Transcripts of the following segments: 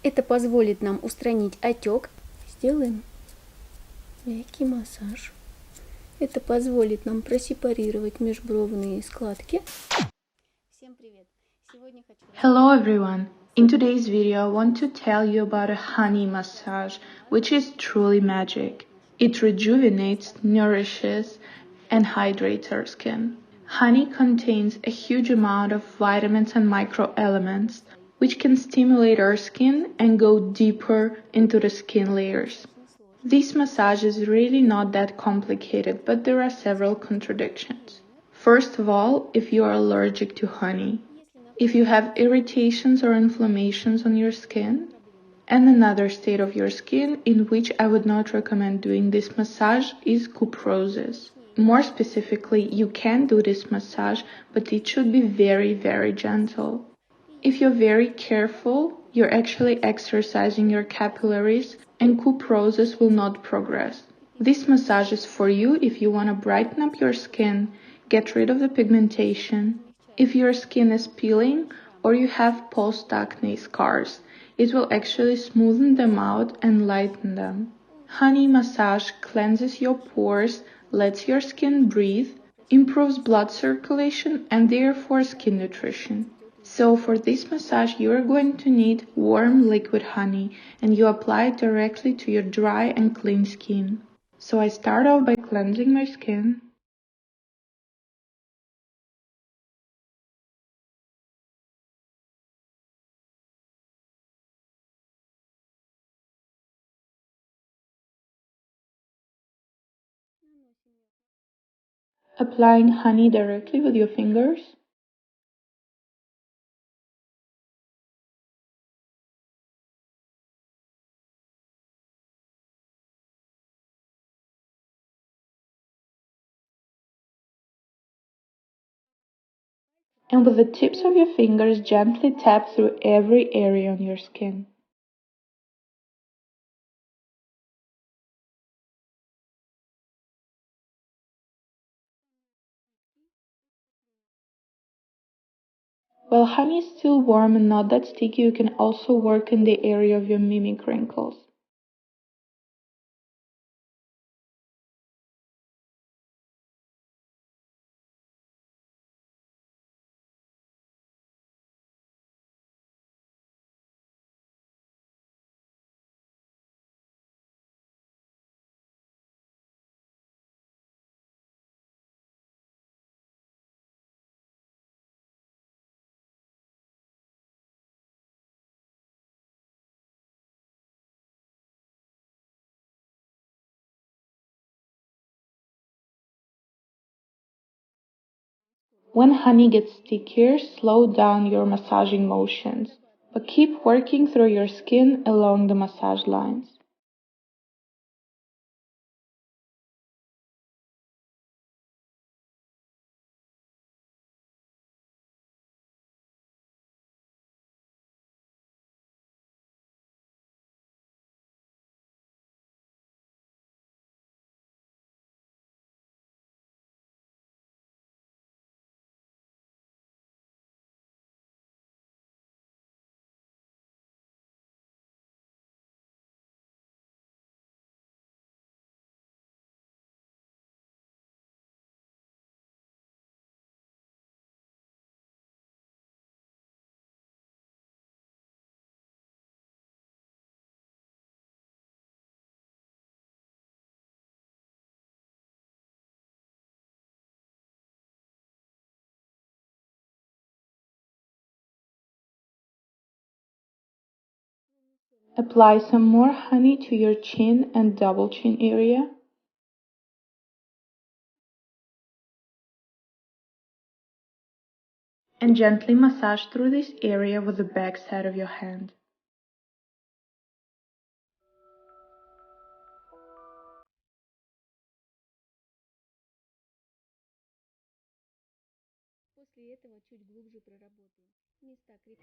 Это позволит нам устранить отек. Сделаем мягкий массаж. Это позволит нам просепарировать межбровные складки. Всем привет! Сегодня хочу... Hello everyone! In today's video I want to tell you about a honey massage, which is truly magic. It rejuvenates, nourishes, and hydrates our skin. Honey contains a huge amount of vitamins and microelements, which can stimulate our skin and go deeper into the skin layers. This massage is really not that complicated, but there are several contradictions. First of all, if you are allergic to honey, if you have irritations or inflammations on your skin, and another state of your skin in which I would not recommend doing this massage is cuprosis. More specifically, you can do this massage, but it should be very gentle. If you're very careful, you're actually exercising your capillaries and cuprosis will not progress. This massage is for you if you want to brighten up your skin, get rid of the pigmentation. If your skin is peeling or you have post-acne scars, it will actually smoothen them out and lighten them. Honey massage cleanses your pores, lets your skin breathe, improves blood circulation and therefore skin nutrition. So for this massage you are going to need warm liquid honey and you apply it directly to your dry and clean skin. So I start off by cleansing my skin. Applying honey directly with your fingers. And with the tips of your fingers gently tap through every area on your skin. While honey is still warm and not that sticky, you can also work in the area of your mimic wrinkles. When honey gets stickier, slow down your massaging motions, but keep working through your skin along the massage lines. Apply some more honey to your chin and double chin area. And gently massage through this area with the back side of your hand.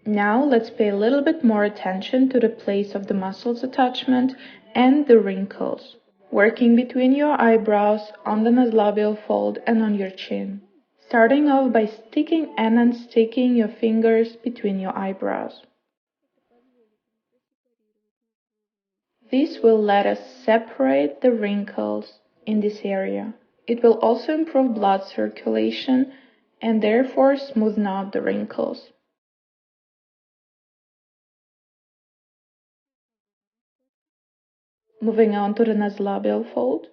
Now let's pay a little bit more attention to the place of the muscles attachment and the wrinkles, working between your eyebrows, on the nasolabial fold and on your chin. Starting off by sticking and unsticking your fingers between your eyebrows. This will let us separate the wrinkles in this area. It will also improve blood circulation and therefore smoothen out the wrinkles. Moving on to the nasolabial fold.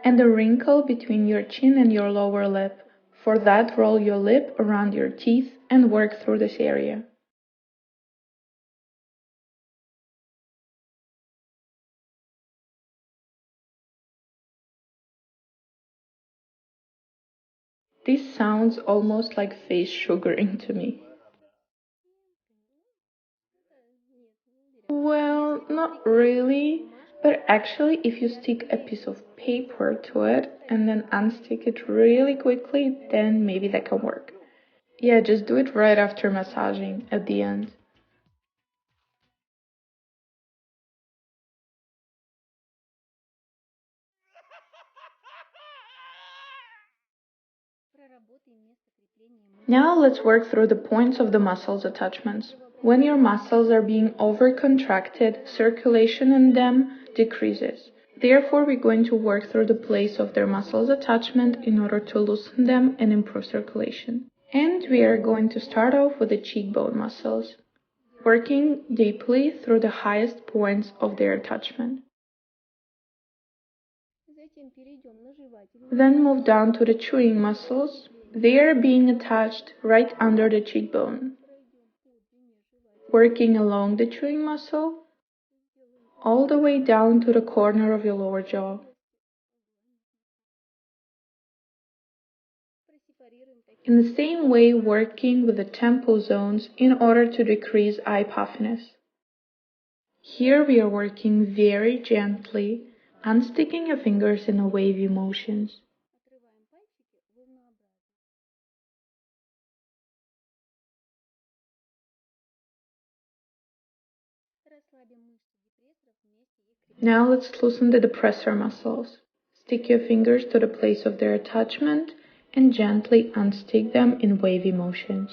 And the wrinkle between your chin and your lower lip. For that, roll your lip around your teeth and work through this area. This sounds almost like face sugaring to me. Well, not really, but actually if you stick a piece of paper to it and then unstick it really quickly, then maybe that can work. Yeah, just do it right after massaging at the end. Now let's work through the points of the muscles attachments. When your muscles are being over-contracted, circulation in them decreases. Therefore, we're going to work through the place of their muscles attachment in order to loosen them and improve circulation. And we are going to start off with the cheekbone muscles, working deeply through the highest points of their attachment. Then move down to the chewing muscles. They are being attached right under the cheekbone. Working along the chewing muscle, all the way down to the corner of your lower jaw. In the same way, working with the temple zones in order to decrease eye puffiness. Here we are working very gently, unsticking your fingers in a wavy motions. Now let's loosen the depressor muscles. Stick your fingers to the place of their attachment and gently unstick them in wavy motions.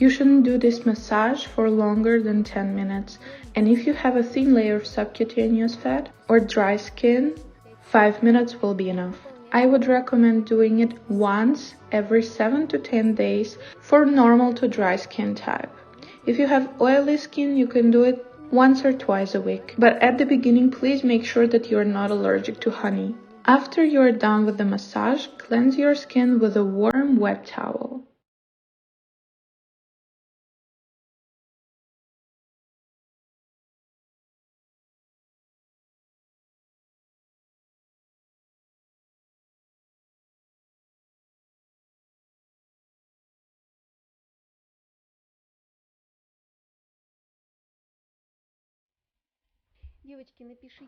You shouldn't do this massage for longer than 10 minutes, and if you have a thin layer of subcutaneous fat or dry skin, 5 minutes will be enough. I would recommend doing it once every 7 to 10 days for normal to dry skin type. If you have oily skin, you can do it once or twice a week. But at the beginning, please make sure that you are not allergic to honey. After you are done with the massage, cleanse your skin with a warm, wet towel.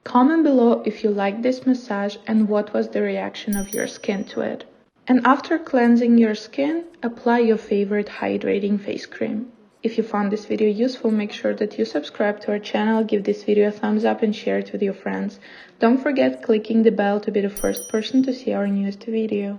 Comment below if you liked this massage and what was the reaction of your skin to it. And after cleansing your skin, apply your favorite hydrating face cream. If you found this video useful, make sure that you subscribe to our channel, give this video a thumbs up and share it with your friends. Don't forget clicking the bell to be the first person to see our newest video.